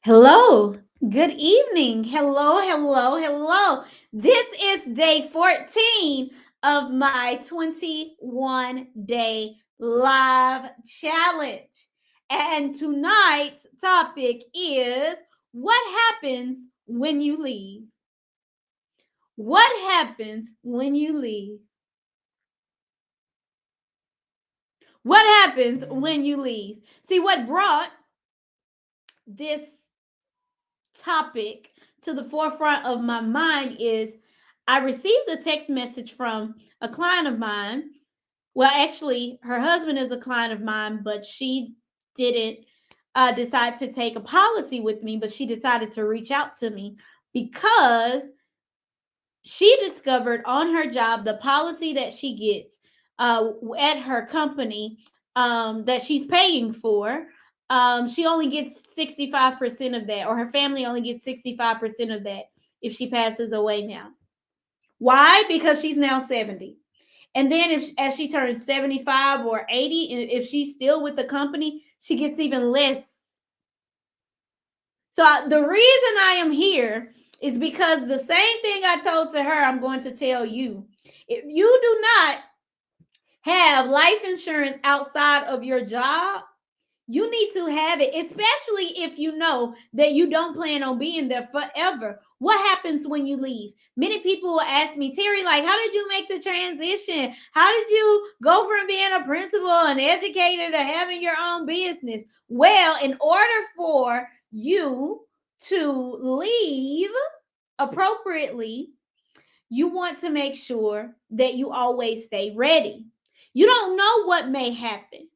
Hello, good evening. Hello. This is day 14 of my 21-day live challenge. And tonight's topic is what happens when you leave? What happens when you leave? What happens when you leave? See, what brought this topic to the forefront of my mind is I received a text message from a client of mine. Well, actually, her husband is a client of mine, but she didn't decide to take a policy with me, but she decided to reach out to me because she discovered on her job the policy that she gets at her company that she's paying for. She only gets 65% of that, or her family only gets 65% of that if she passes away now. Why? Because she's now 70. And then if as she turns 75 or 80, if she's still with the company, she gets even less. So the reason I am here is because the same thing I told to her, I'm going to tell you. If you do not have life insurance outside of your job, you need to have it, especially if you know that you don't plan on being there forever. What happens when you leave? Many people will ask me, Terry, like, how did you make the transition? How did you go from being a principal and educator to having your own business? Well, in order for you to leave appropriately, you want to make sure that you always stay ready. You don't know what may happen.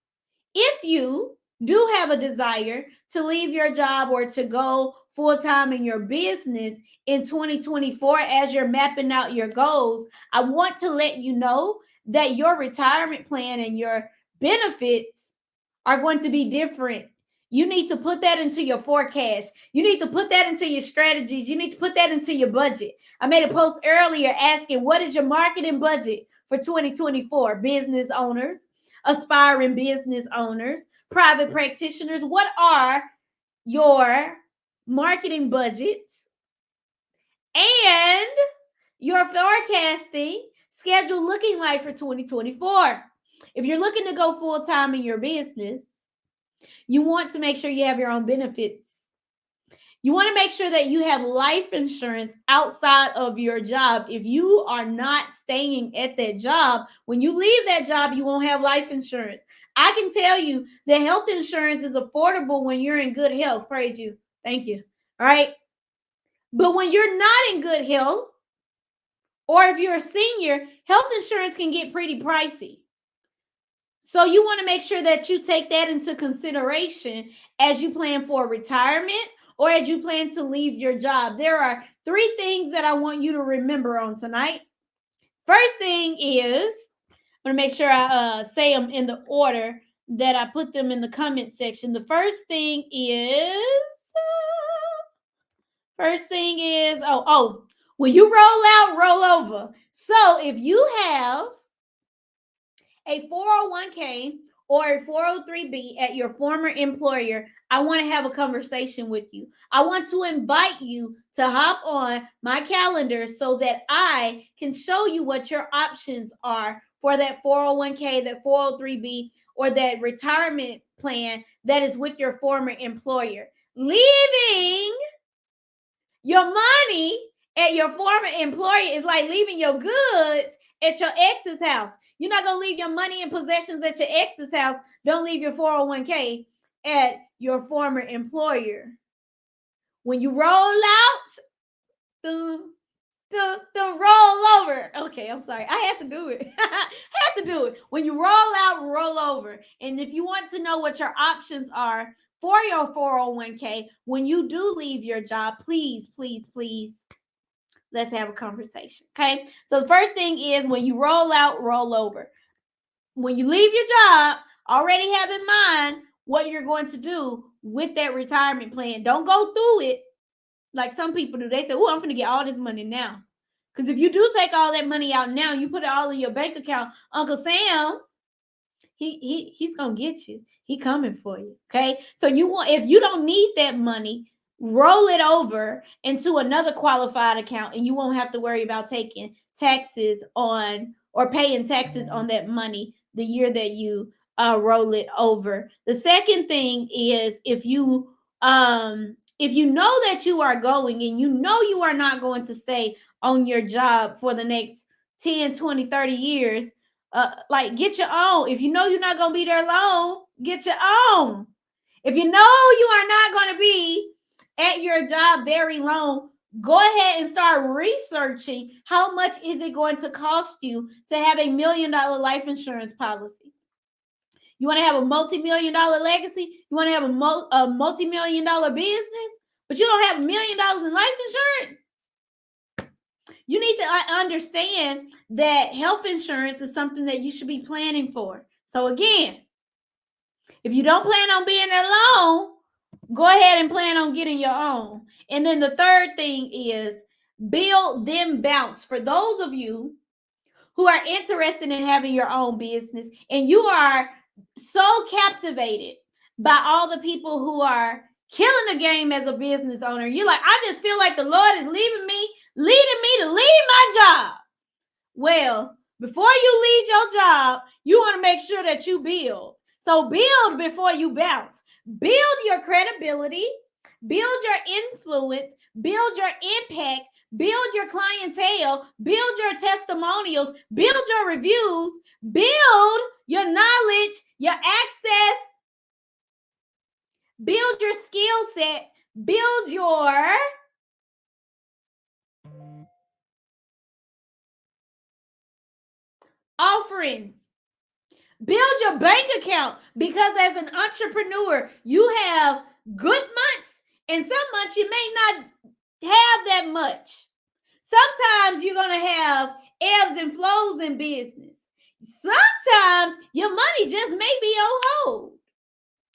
If you do have a desire to leave your job or to go full time in your business in 2024 as you're mapping out your goals, I want to let you know that your retirement plan and your benefits are going to be different. You need to put that into your forecast. You need to put that into your strategies. You need to put that into your budget. I made a post earlier asking, what is your marketing budget for 2024? Business owners, aspiring business owners, private practitioners, what are your marketing budgets and your forecasting schedule looking like for 2024? If you're looking to go full time in your business, you want to make sure you have your own benefits. You want to make sure that you have life insurance outside of your job. If you are not staying at that job, when you leave that job, you won't have life insurance. I can tell you that health insurance is affordable when you're in good health. Praise you. Thank you. All right. But when you're not in good health, or if you're a senior, health insurance can get pretty pricey. So you want to make sure that you take that into consideration as you plan for retirement or as you plan to leave your job. There are three things that I want you to remember on tonight. First thing is, I'm going to make sure I say them in the order that I put them in the comment section. The first thing is, when you roll out, roll over. So if you have a 401k or a 403b at your former employer, I want to have a conversation with you. I want to invite you to hop on my calendar so that I can show you what your options are for that 401k, that 403b, or that retirement plan that is with your former employer. Leaving your money at your former employer is like leaving your goods at your ex's house. You're not going to leave your money and possessions at your ex's house. Don't leave your 401k at your former employer. When you roll out, roll over. Okay, I'm sorry. I have to do it. I have to do it. When you roll out, roll over. And if you want to know what your options are for your 401k, when you do leave your job, please, let's have a conversation. Okay. So the first thing is when you roll out, roll over. When you leave your job, already have in mind what you're going to do with that retirement plan. Don't go through it like some people do. They say, oh, I'm going to get all this money now. Because if you do take all that money out now, you put it all in your bank account, Uncle Sam, he's going to get you. He coming for you. Okay. So if you don't need that money, roll it over into another qualified account, and you won't have to worry about taking taxes on or paying taxes on that money the year that you roll it over. The second thing is, if you know that you are going and you know you are not going to stay on your job for the next 10, 20, 30 years, like, get your own. If you know you're not going to be there long, get your own. If you know you are not going to be at your job very long, go ahead and start researching how much is it going to cost you to have $1 million life insurance policy. You want to have a multi-million-dollar legacy? You want to have a multi-million-dollar business, but you don't have $1 million in life insurance? You need to understand that health insurance is something that you should be planning for. So again, if you don't plan on being there long, go ahead and plan on getting your own. And then the third thing is build then bounce. For those of you who are interested in having your own business and you are so captivated by all the people who are killing the game as a business owner, you're like, I just feel like the Lord is leading me to leave my job. Well, before you leave your job, you want to make sure that you build. So build before you bounce. Build your credibility, build your influence, build your impact, build your clientele, build your testimonials, build your reviews, build your knowledge, your access, build your skill set, build your offerings. Build your bank account, because as an entrepreneur, you have good months and some months you may not have that much. Sometimes you're going to have ebbs and flows in business. Sometimes your money just may be on hold.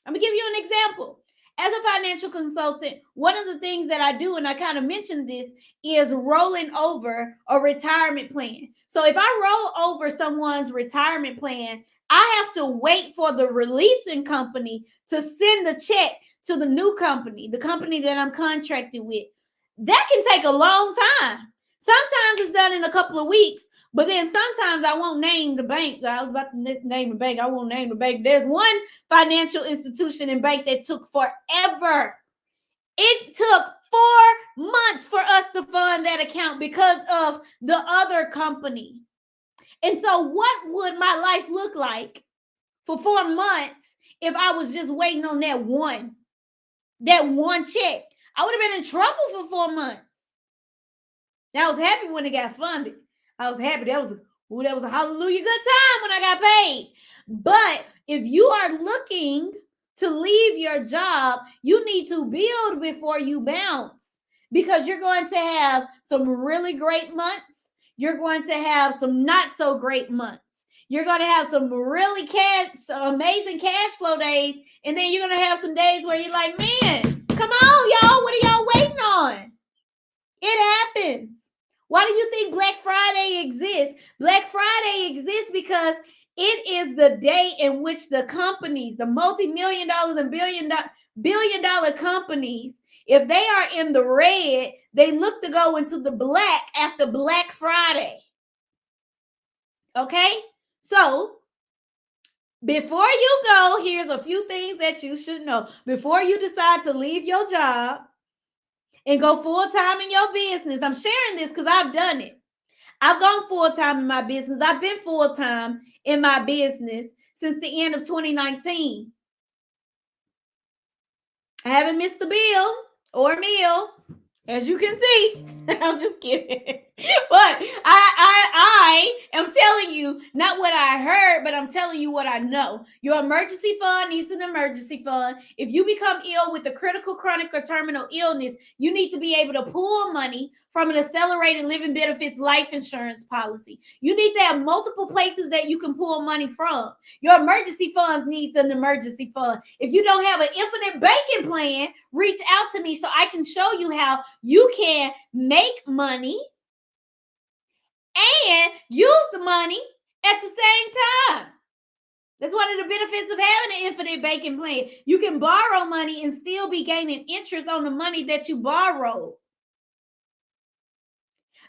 I'm going to give you an example. As a financial consultant, one of the things that I do, and I kind of mentioned this, is rolling over a retirement plan. So if I roll over someone's retirement plan, I have to wait for the releasing company to send the check to the new company, the company that I'm contracted with. That can take a long time. Sometimes it's done in a couple of weeks, but then sometimes I won't name the bank. I was about to name the bank. I won't name the bank. There's one financial institution and bank that took forever. It took 4 months for us to fund that account because of the other company. And so what would my life look like for 4 months if I was just waiting on that one check? I would have been in trouble for 4 months. Now, I was happy when it got funded. I was happy. That was a hallelujah good time when I got paid. But if you are looking to leave your job, you need to build before you bounce, because you're going to have some really great months. You're going to have some not so great months. You're going to have some really amazing cash flow days. And then you're going to have some days where you're like, man, come on, y'all. What are y'all waiting on? It happens. Why do you think Black Friday exists? Black Friday exists because it is the day in which the companies, the multi-million dollars and billion dollar companies, if they are in the red, they look to go into the black after Black Friday. Okay? So, before you go, here's a few things that you should know. Before you decide to leave your job and go full-time in your business, I'm sharing this because I've done it. I've gone full-time in my business. I've been full-time in my business since the end of 2019. I haven't missed a bill or a meal, as you can see. I'm just kidding. But I am telling you not what I heard, but I'm telling you what I know. Your emergency fund needs an emergency fund. If you become ill with a critical, chronic, or terminal illness, you need to be able to pull money from an accelerated living benefits life insurance policy. You need to have multiple places that you can pull money from. Your emergency funds needs an emergency fund. If you don't have an infinite banking plan, reach out to me so I can show you how you can make money and use the money at the same time. That's one of the benefits of having an infinite banking plan. You can borrow money and still be gaining interest on the money that you borrowed.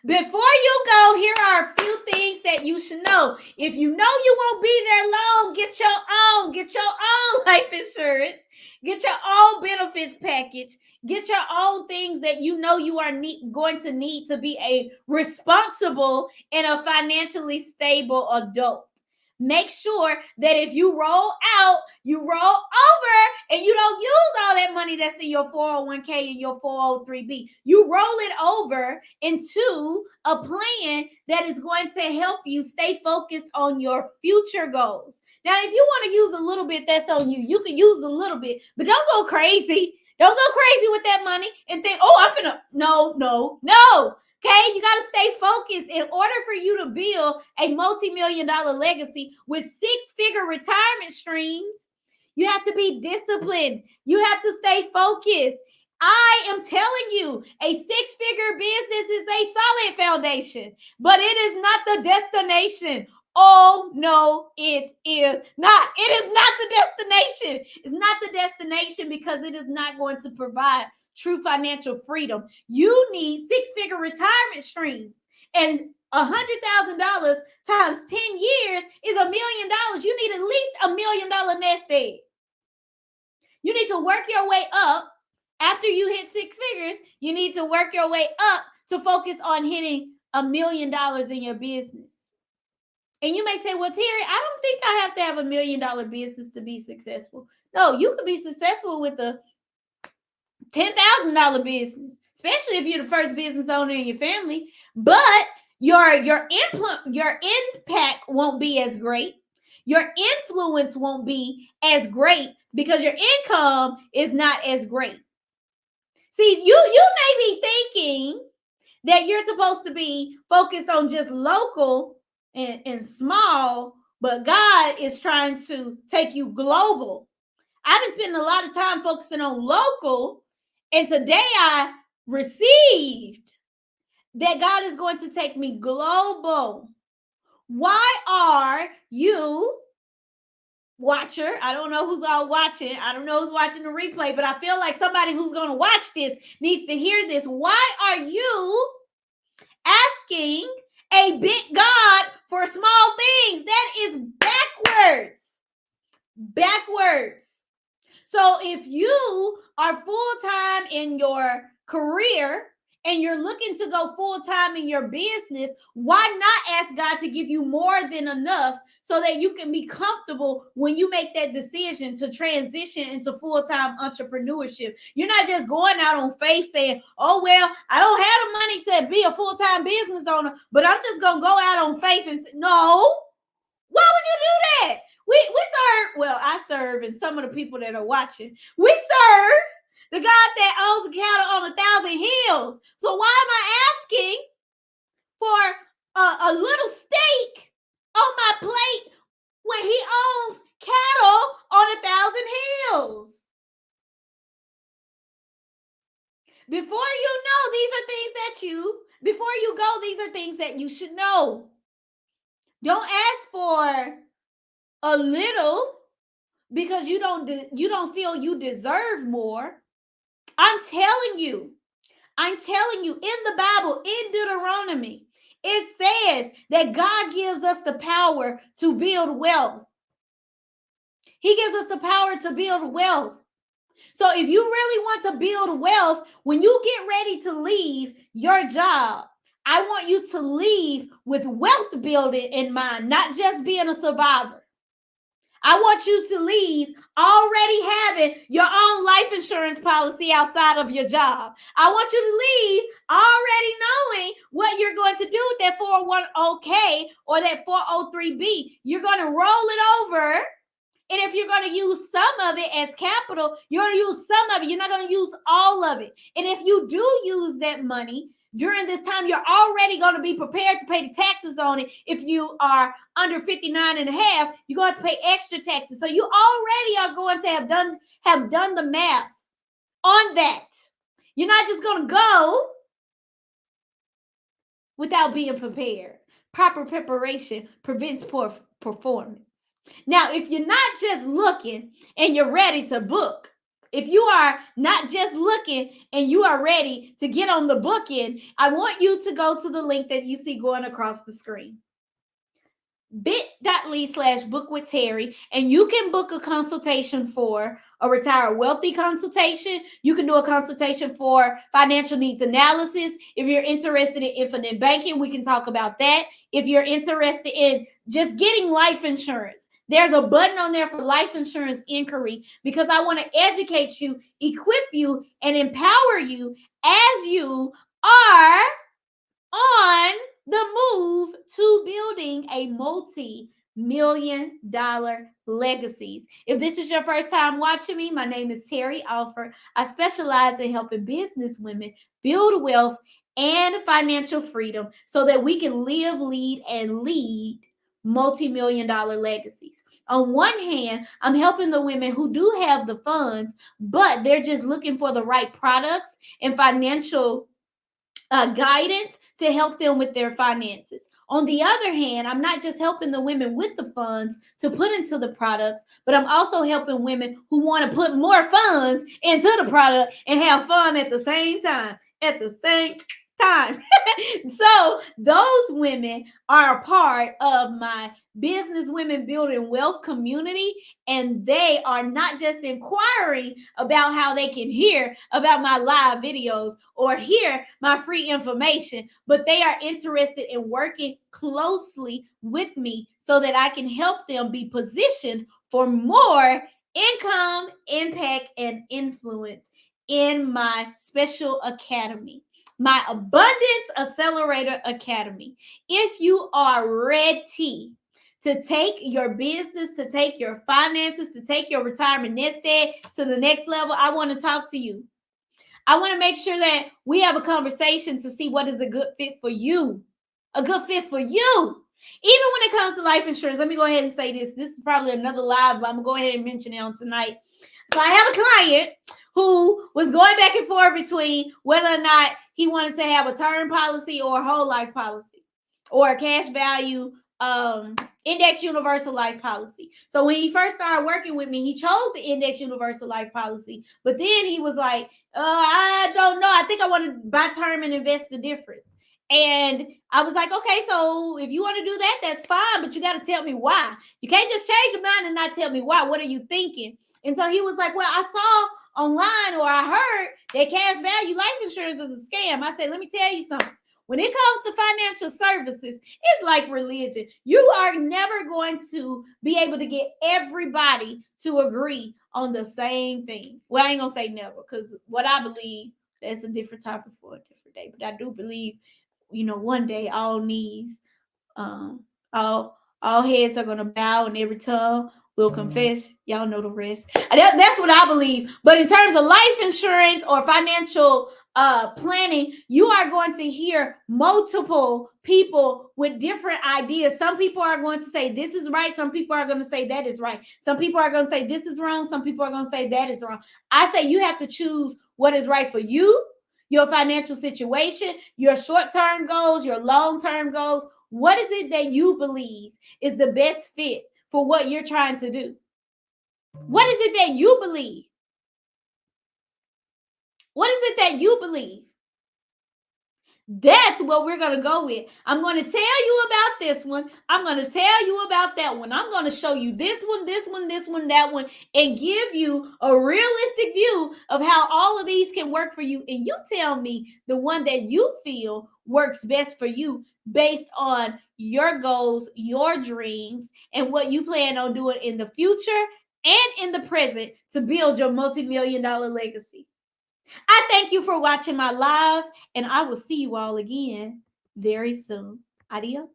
Before you go, here are a few things that you should know. If you know you won't be there long, get your own life insurance, get your own benefits package, get your own things that you know you are going to need to be a responsible and a financially stable adult. Make sure that if you roll out, you roll over and you don't use all that money that's in your 401k and your 403b. You roll it over into a plan that is going to help you stay focused on your future goals. Now, if you want to use a little bit, that's on you. You can use a little bit, but don't go crazy. Don't go crazy with that money and think, oh, I'm finna. No. Okay, you got to stay focused. In order for you to build a multi-million-dollar legacy with six-figure retirement streams, you have to be disciplined. You have to stay focused. I am telling you, a six-figure business is a solid foundation, but it is not the destination. Oh, no, it is not. It is not the destination. It's not the destination because it is not going to provide true financial freedom. You need six-figure retirement streams, and $100,000 times 10 years is $1 million. You need at least $1 million nest egg. You need to work your way up. After you hit six figures, you need to work your way up to focus on hitting $1 million in your business. And you may say, well, Terry, I don't think I have to have $1 million business to be successful. No, you can be successful with a $10,000 business, especially if you're the first business owner in your family. But your impact won't be as great. Your influence won't be as great because your income is not as great. See, you may be thinking that you're supposed to be focused on just local and small, but God is trying to take you global. I've been spending a lot of time focusing on local, and today I received that God is going to take me global. Why are you, watcher? I don't know who's all watching. I don't know who's watching the replay, but I feel like somebody who's going to watch this needs to hear this. Why are you asking a big God for small things? That is backwards. So if you are full-time in your career and you're looking to go full-time in your business, why not ask God to give you more than enough so that you can be comfortable when you make that decision to transition into full-time entrepreneurship? You're not just going out on faith saying, oh, well, I don't have the money to be a full-time business owner, but I'm just going to go out on faith and say, no. Why would you do that? We serve, well, I serve, and some of the people that are watching, we serve the God that owns the cattle on 1,000 hills. So why am I asking for a little steak on my plate when he owns cattle on 1,000 hills? Before you know, before you go, these are things that you should know. Don't ask for a little because you don't feel you deserve more. I'm telling you, in the Bible, in Deuteronomy, it says that God gives us the power to build wealth. He gives us the power to build wealth. So if you really want to build wealth, when you get ready to leave your job, I want you to leave with wealth building in mind, not just being a survivor. I want you to leave already having your own life insurance policy outside of your job. I want you to leave already knowing what you're going to do with that 401k or that 403b. You're going to roll it over. And if you're going to use some of it as capital, you're going to use some of it. You're not going to use all of it. And if you do use that money during this time, you're already going to be prepared to pay the taxes on it. If you are under 59 and a half, you're going to pay extra taxes. So you already are going to have done the math on that. You're not just going to go without being prepared. Proper preparation prevents poor performance. Now, if you're not just looking and you're ready to book, if you are not just looking and you are ready to get on the booking, I want you to go to the link that you see going across the screen. bit.ly/book with Terry, and you can book a consultation for a retire wealthy consultation. You can do a consultation for financial needs analysis. If you're interested in infinite banking, we can talk about that. If you're interested in just getting life insurance, there's a button on there for life insurance inquiry, because I want to educate you, equip you, and empower you as you are on the move to building a multi-million-dollar legacies. If this is your first time watching me, my name is Terry Alford. I specialize in helping business women build wealth and financial freedom so that we can live, lead, and lead multi-million-dollar legacies. On one hand, I'm helping the women who do have the funds, but they're just looking for the right products and financial guidance to help them with their finances. On the other hand, I'm not just helping the women with the funds to put into the products, but I'm also helping women who want to put more funds into the product and have fun at the same time. So those women are a part of my Business Women Building Wealth community, and they are not just inquiring about how they can hear about my live videos or hear my free information, but they are interested in working closely with me so that I can help them be positioned for more income, impact, and influence in my special academy, my Abundance Accelerator Academy. If you are ready to take your business, to take your finances, to take your retirement nest egg to the next level, I want to talk to you. I want to make sure that we have a conversation to see what is a good fit for you. A good fit for you. Even when it comes to life insurance, let me go ahead and say this. This is probably another live, but I'm going to go ahead and mention it on tonight. So I have a client who was going back and forth between whether or not he wanted to have a term policy or a whole life policy or a cash value index universal life policy. So when he first started working with me, he chose the index universal life policy, but then he was like, I don't know. I think I want to buy term and invest the difference. And I was like, okay, so if you want to do that, that's fine, but you got to tell me why. You can't just change your mind and not tell me why. What are you thinking? And so he was like, well, I saw online or I heard that cash value life insurance is a scam. I said, let me tell you something. When it comes to financial services, it's like religion. You are never going to be able to get everybody to agree on the same thing. Well, I ain't going to say never, because what I believe, that's a different topic for a different day. But I do believe, one day all knees, all heads are gonna bow and every tongue will confess. Y'all know the rest. That's what I believe. But in terms of life insurance or financial planning, you are going to hear multiple people with different ideas. Some people are going to say this is right. Some people are going to say that is right. Some people are going to say this is wrong. Some people are going to say that is wrong. I say you have to choose what is right for you, your financial situation, your short-term goals, your long-term goals. What is it that you believe is the best fit for what you're trying to do? What is it that you believe? What is it that you believe? That's what we're going to go with. I'm going to tell you about this one. I'm going to tell you about that one. I'm going to show you this one, this one, this one, that one, and give you a realistic view of how all of these can work for you. And you tell me the one that you feel works best for you based on your goals, your dreams, and what you plan on doing in the future and in the present to build your multi-million-dollar legacy. I thank you for watching my live, and I will see you all again very soon. Adios.